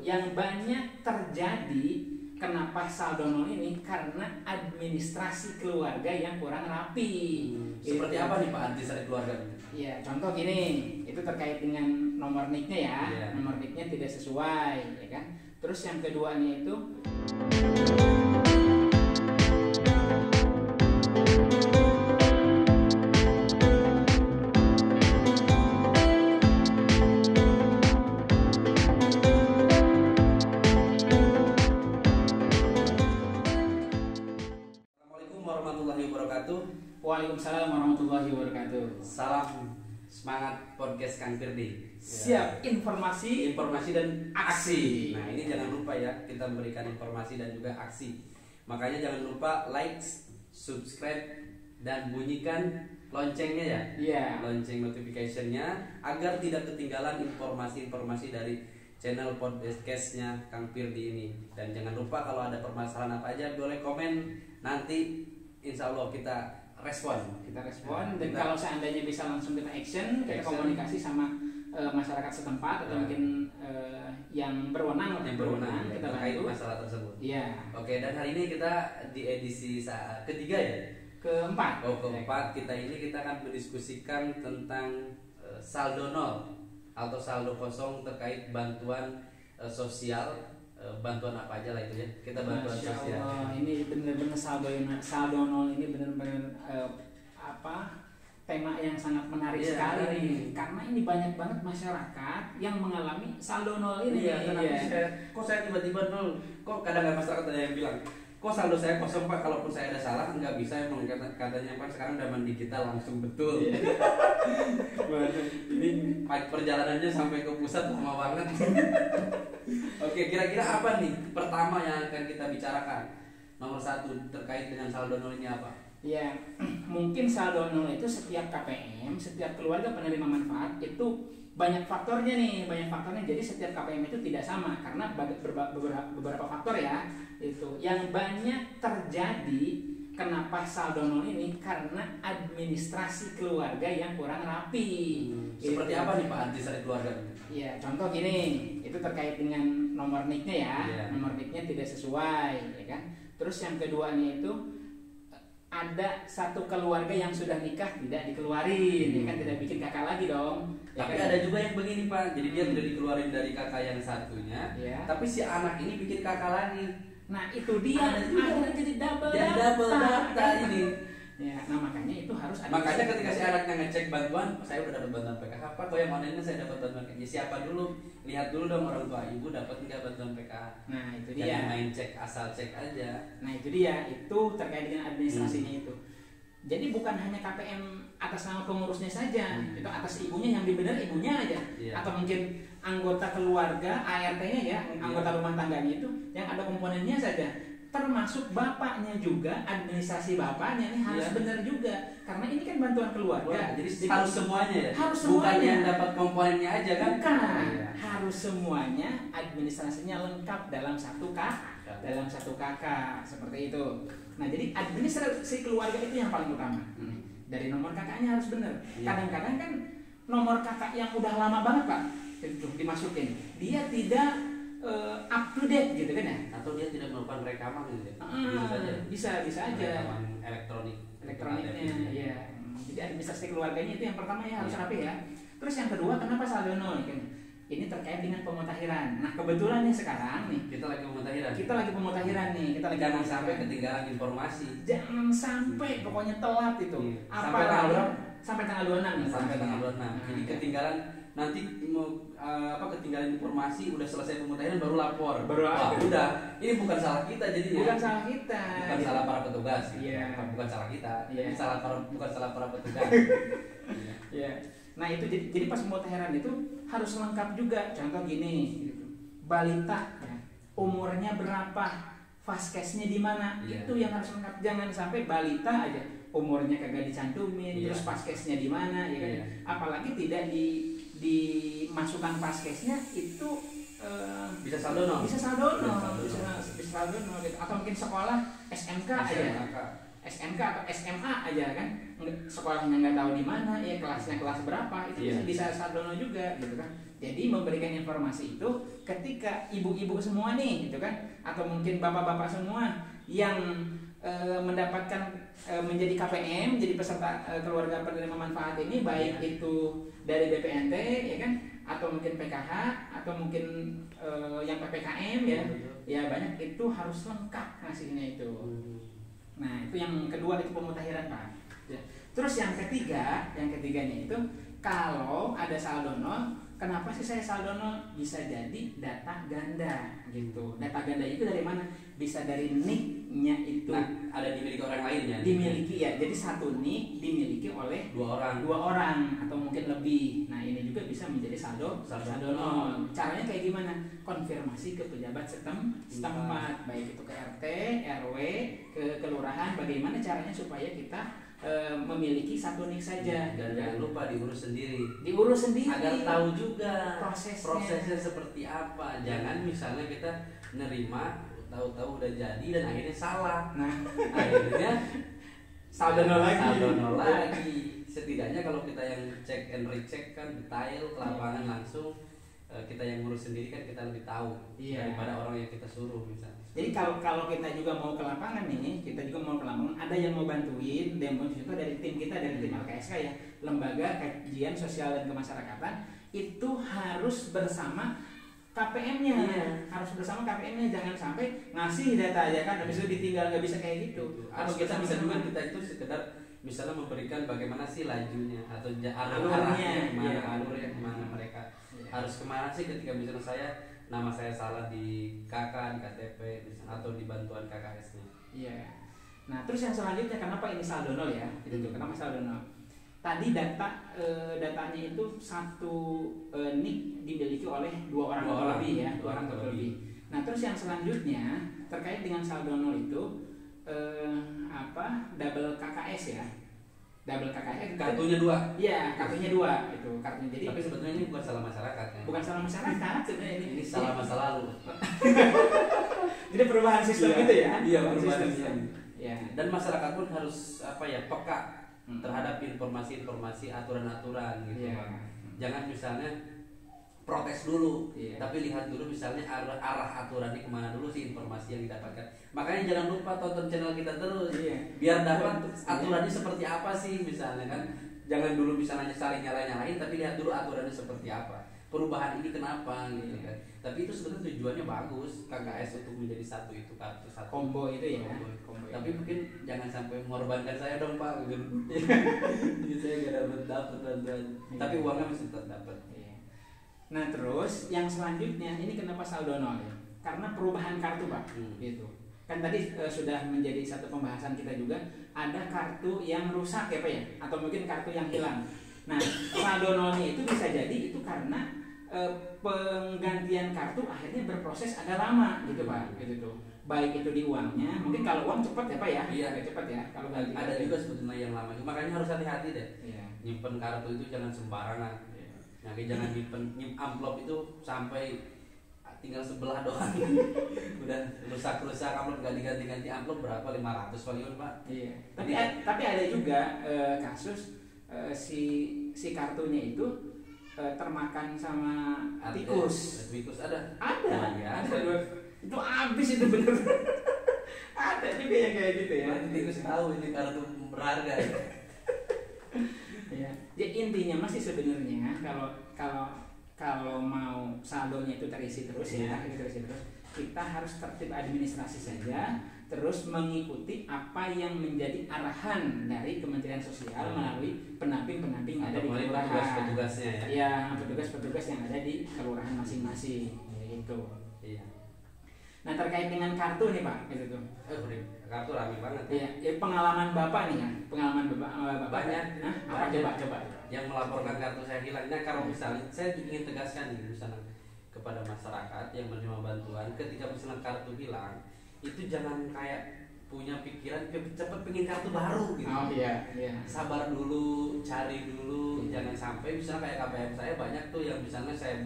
Yang banyak terjadi kenapa saldo nol ini karena administrasi keluarga yang kurang rapi. Seperti apa nih Pak administrasi keluarga? Ya, contoh gini, itu terkait dengan nomor NIK-nya ya. Yeah. Nomor NIK-nya tidak sesuai, ya kan? Terus yang keduanya itu Warahmatullahi wabarakatuh. Waalaikumsalam warahmatullahi wabarakatuh. Salam semangat podcast Kang Firdi. Siap, informasi dan aksi. Nah, ini jangan lupa ya, kita memberikan informasi dan juga aksi. Makanya jangan lupa like, subscribe, dan bunyikan loncengnya ya. Iya. Lonceng notification-nya agar tidak ketinggalan informasi-informasi dari channel podcastnya Kang Firdi ini. Dan jangan lupa kalau ada permasalahan apa aja boleh komen, nanti insya Allah kita respon. Dan kalau seandainya bisa langsung kita action, kita komunikasi sama masyarakat setempat atau mungkin yang berwenang ya, kita terkait bantu masalah tersebut. Iya. Oke, dan hari ini kita di edisi ketiga ya. Keempat. Keempat kita akan mendiskusikan tentang saldo nol atau saldo kosong terkait bantuan sosial. Bantuan apa aja lah itu ya, kita bantuan Masya sosial. Allah, ini benar-benar saldo nol ini benar-benar tema yang sangat menarik sekali nih, karena ini banyak banget masyarakat yang mengalami saldo nol ini. Kok saya tiba-tiba nol? Kok kadang masyarakat ada yang bilang, kok saldo saya kosong Pak, kalaupun saya ada salah nggak bisa, emang katanya Pak sekarang zaman digital langsung betul. Ini perjalanannya sampai ke pusat lama banget. Oke, kira-kira apa nih pertama yang akan kita bicarakan? Nomor satu terkait dengan saldo nol ini apa? Ya, mungkin saldo nol itu setiap KPM, setiap keluarga penerima manfaat itu banyak faktornya nih, Jadi setiap KPM itu tidak sama karena beberapa faktor ya. Itu yang banyak terjadi kenapa saldo nol ini karena administrasi keluarga yang kurang rapi. Seperti apa nih Pak administrasi keluarga? Ya, contoh gini, itu terkait dengan nomor NIK-nya ya. Yeah. Nomor NIK-nya tidak sesuai, ya kan? Terus yang keduanya itu ada satu keluarga yang sudah nikah tidak dikeluarin, ya kan, tidak bikin kakak lagi dong. Tapi kan? ada juga yang begini Pak, jadi dia tidak dikeluarin dari kakak yang satunya, tapi si anak ini bikin kakak lagi. Nah itu dia, akhirnya jadi double data ini. Ya, nah makanya itu harus ada. Makanya ketika si anaknya ngecek bantuan, saya udah dapat bantuan PKH Pak, kok yang online saya dapat bantuan PKH. Siapa dulu? Lihat dulu dong orang tua ibu dapat nggak bantuan PKH. Nah itu dia. Jangan main cek asal cek aja. Nah itu dia, itu terkait dengan administrasinya itu. Jadi bukan hanya KPM atas nama pengurusnya saja, itu atas ibunya, yang dibenar ibunya aja, atau mungkin anggota keluarga ART-nya ya, anggota rumah tangganya itu yang ada komponennya saja, termasuk bapaknya juga, administrasi bapaknya ini harus benar juga, karena ini kan bantuan keluarga. Jadi harus semuanya ya, harus bukan semuanya. yang dapat komponennya aja kan? Bukan, harus semuanya, administrasinya lengkap dalam satu kakak, seperti itu. Nah jadi administrasi keluarga itu yang paling utama. Dari nomor kakaknya harus benar. Kadang-kadang kan nomor kakak yang udah lama banget Pak itu dimasukin, dia tidak up to date gitu kan ya? Atau dia tidak melakukan rekaman gitu ya? Bisa aja. Rekaman elektroniknya, ya. Jadi administrasi keluarganya itu yang pertama ya harus rapi ya. Terus yang kedua, kenapa saldo nol? Ini terkait dengan pemutahiran. Nah kebetulan nih sekarang nih kita lagi pemutahiran. Jangan sampai ketinggalan informasi. Jangan sampai pokoknya telat itu. Sampai tanggal 26. Jadi ketinggalan nanti ketinggalan informasi, udah selesai pemutahiran baru lapor. Udah. Ini bukan salah kita jadinya. Bukan salah kita. Bukan salah para petugas. Bukan salah kita. Ini bukan salah para petugas. Nah itu jadi pas pemutahiran itu harus lengkap juga. Contoh gini, balita umurnya berapa, vaskesnya di mana, itu yang harus lengkap. Jangan sampai balita aja umurnya kagak dicantumin, terus vaskesnya di mana, ya kan? Apalagi tidak dimasukkan vaskesnya itu bisa saldo nol. Bisa saldo nol gitu. Atau mungkin sekolah SMK aja. SMK atau SMA aja kan, sekolahnya nggak tahu di mana, ya kelasnya kelas berapa, itu bisa saldono juga gitu kan. Jadi memberikan informasi itu ketika ibu-ibu semua nih gitu kan, atau mungkin bapak-bapak semua yang mendapatkan menjadi KPM, jadi peserta keluarga penerima manfaat ini, baik itu dari BPNT ya kan, atau mungkin PKH, atau mungkin yang PPKM ya, ya banyak, itu harus lengkap ngasihnya itu. Nah itu yang kedua, itu pemutakhiran Pak. Ya. Terus yang ketiganya itu, kalau ada saldo nol, kenapa sih saya saldo nol? Bisa jadi data ganda gitu. Data ganda itu dari mana? Bisa dari NIK-nya itu. Nah, ada dimiliki orang lain ya? Dimiliki ya. Jadi satu NIK dimiliki oleh dua orang atau mungkin lebih. Nah ini juga bisa menjadi saldo nol. Caranya kayak gimana? Konfirmasi ke pejabat setempat, baik itu ke RT, RW, ke kelurahan. Bagaimana caranya supaya kita memiliki satu NIK saja, dan jangan lupa diurus sendiri agar tahu juga prosesnya seperti apa. Jangan misalnya kita nerima tahu-tahu udah jadi dan akhirnya salah, akhirnya saldo nol lagi. Setidaknya kalau kita yang check and recheck kan detail ke lapangan langsung, kita yang ngurus sendiri kan kita lebih tahu daripada orang yang kita suruh misalnya. Jadi kalau kita juga mau ke lapangan nih, ada yang mau bantuin demo itu dari tim kita, dari tim LKSK ya, Lembaga Kajian Sosial dan Kemasyarakatan, itu harus bersama KPM-nya, harus bersama KPM-nya, jangan sampai ngasih data aja kan, habis itu ditinggal, nggak bisa kayak gitu. Atau kita bisa juga kita itu sekedar misalnya memberikan bagaimana sih lajunya atau alurnya kemana mereka harus kemana sih ketika misalnya nama saya salah di KK, di KTP misalnya, atau di bantuan KKS-nya. Iya. Nah terus yang selanjutnya, kenapa ini saldo nol ya? Kenapa saldo nol? Tadi datanya itu satu NIK dimiliki oleh dua orang atau lebih. Nah terus yang selanjutnya terkait dengan saldo nol itu double KKS ya. Double KKS kartunya dua. Iya, kartunya dua itu kartunya. Jadi tapi sebetulnya ini bukan salah masyarakat ya. Bukan salah masyarakat sebenarnya ini. Ini salah masa lalu. Jadi perubahan sistem itu ya. Iya, perubahan sistem. Ya. Dan masyarakat pun harus peka terhadap informasi-informasi, aturan-aturan gitu Pak. Jangan misalnya protes dulu, tapi lihat dulu misalnya arah aturannya kemana dulu sih informasi yang didapatkan. Makanya jangan lupa tonton channel kita terus, biar dapat aturannya seperti apa sih misalnya kan. Jangan dulu misalnya saling nyalain, tapi lihat dulu aturannya seperti apa. Perubahan ini kenapa gitu kan. Tapi itu sebenarnya tujuannya bagus, KKS untuk menjadi satu itu kartu satu. Combo itu ya. Combo. Tapi mungkin jangan sampai mengorbankan saya dong Pak. Jadi saya nggak dapat bantuan. Tapi uangnya masih tetap dapat. Nah terus yang selanjutnya ini kenapa saldo nol ya? Karena perubahan kartu Pak, gitu. Kan tadi sudah menjadi satu pembahasan kita juga, ada kartu yang rusak ya Pak ya, atau mungkin kartu yang hilang. Nah saldo nolnya itu bisa jadi itu karena penggantian kartu akhirnya berproses agak lama gitu Pak, gitu tuh. Baik itu di uangnya, mungkin kalau uang cepat ya Pak ya, cepat ya. Kalau ada juga sebetulnya yang lama, makanya harus hati-hati deh. Nyimpen kartu itu jangan sembarangan. Jadi jangan nyimpen amplop itu sampai tinggal sebelah doang. Udah rusak amplop, gak diganti amplop berapa, 500 kali Pak. Iya. Tapi ada juga kasus si kartunya itu termakan sama tikus. Tikus ada. Itu habis itu bener. Ada juga yang kayak gitu ya. Tikus tahu ini kartu berharga ya. Ya, jadi intinya masih sebenarnya kalau mau saldonya itu terisi terus kita harus tertib administrasi saja, terus mengikuti apa yang menjadi arahan dari Kementerian Sosial melalui pendamping-pendamping yang ada di kelurahan. Petugas-petugasnya ya. Ya, petugas-petugas yang ada di kelurahan masing-masing, gitu. Iya. Nah terkait dengan kartu nih Pak, gitu tuh. Kartu rame banget. Iya, ya, pengalaman Bapak nih kan, Bapak banyak. Apa coba? Yang melaporkan kartu saya hilang. Nah kalau misalnya saya ingin tegaskan nih misalnya kepada masyarakat yang menerima bantuan, ketika misalnya kartu hilang, itu jangan kayak punya pikiran cepet pengen kartu baru gitu. Oh iya. Sabar dulu, cari dulu, jangan sampai misalnya kayak KPM saya banyak tuh yang misalnya saya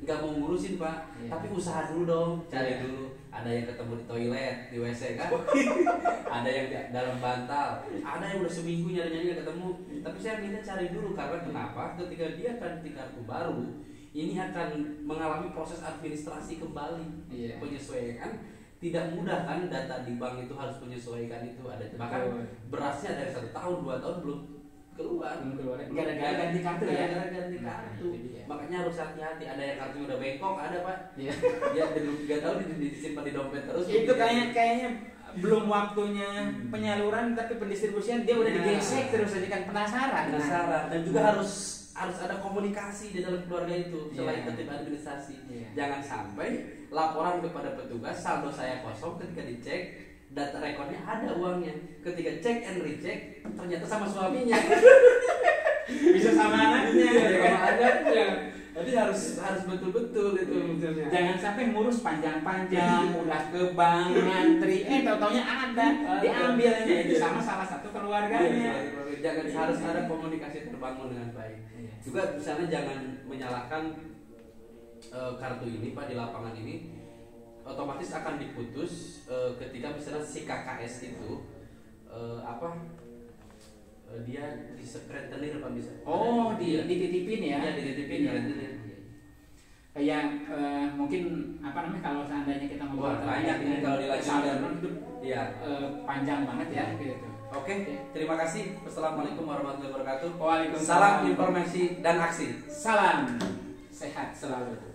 nggak mau ngurusin Pak, tapi usaha dulu dong, cari dulu. Ada yang ketemu di toilet, di WC kan, ada yang di dalam bantal, ada yang udah seminggu nyari-nyari nggak ketemu. Tapi saya minta cari dulu, karena kenapa? Ketika dia akan di kartu baru, ini akan mengalami proses administrasi kembali, penyesuaian. Tidak mudah kan, data di bank itu harus menyesuaikan itu. Ada bahkan berasnya dari 1 tahun 2 tahun belum keluar. Gara-gara ganti kartu ya. Gara-gara ganti kartu. Makanya harus hati-hati. Ada yang kartunya udah bengkok, ada Pak. Dia nggak tahu disimpan di dompet terus. Itu kayaknya belum waktunya penyaluran, tapi pendistribusian dia udah digesek terus aja kan, penasaran. Dan juga harus ada komunikasi di dalam keluarga itu selain tertib administrasi. Jangan sampai laporan kepada petugas saldo saya kosong, ketika dicek data rekornya ada uangnya, ketika cek and recheck ternyata sama suaminya. Bisa sama anaknya. Sama anaknya. Jadi harus betul-betul itu. Jangan sampai ngurus panjang-panjang, udah ke bank ngantri, tahu-taunya ada, diambilnya itu sama salah satu keluarganya. Jangan, harus ada komunikasi terbangun dengan baik. Juga misalnya jangan menyalahkan kartu ini Pak, di lapangan ini otomatis akan diputus ketika misalnya si KKS itu dia disekretenir Pak, bisa. Dititipin ya. Iya, dititipin rentenir. Yang mungkin kalau seandainya kita ngobrol banyak ini kalau dilanjutkan itu panjang banget ya gitu. Oke, terima kasih. Wassalamualaikum warahmatullahi wabarakatuh. Waalaikumsalam. Salam informasi dan aksi. Salam sehat selalu.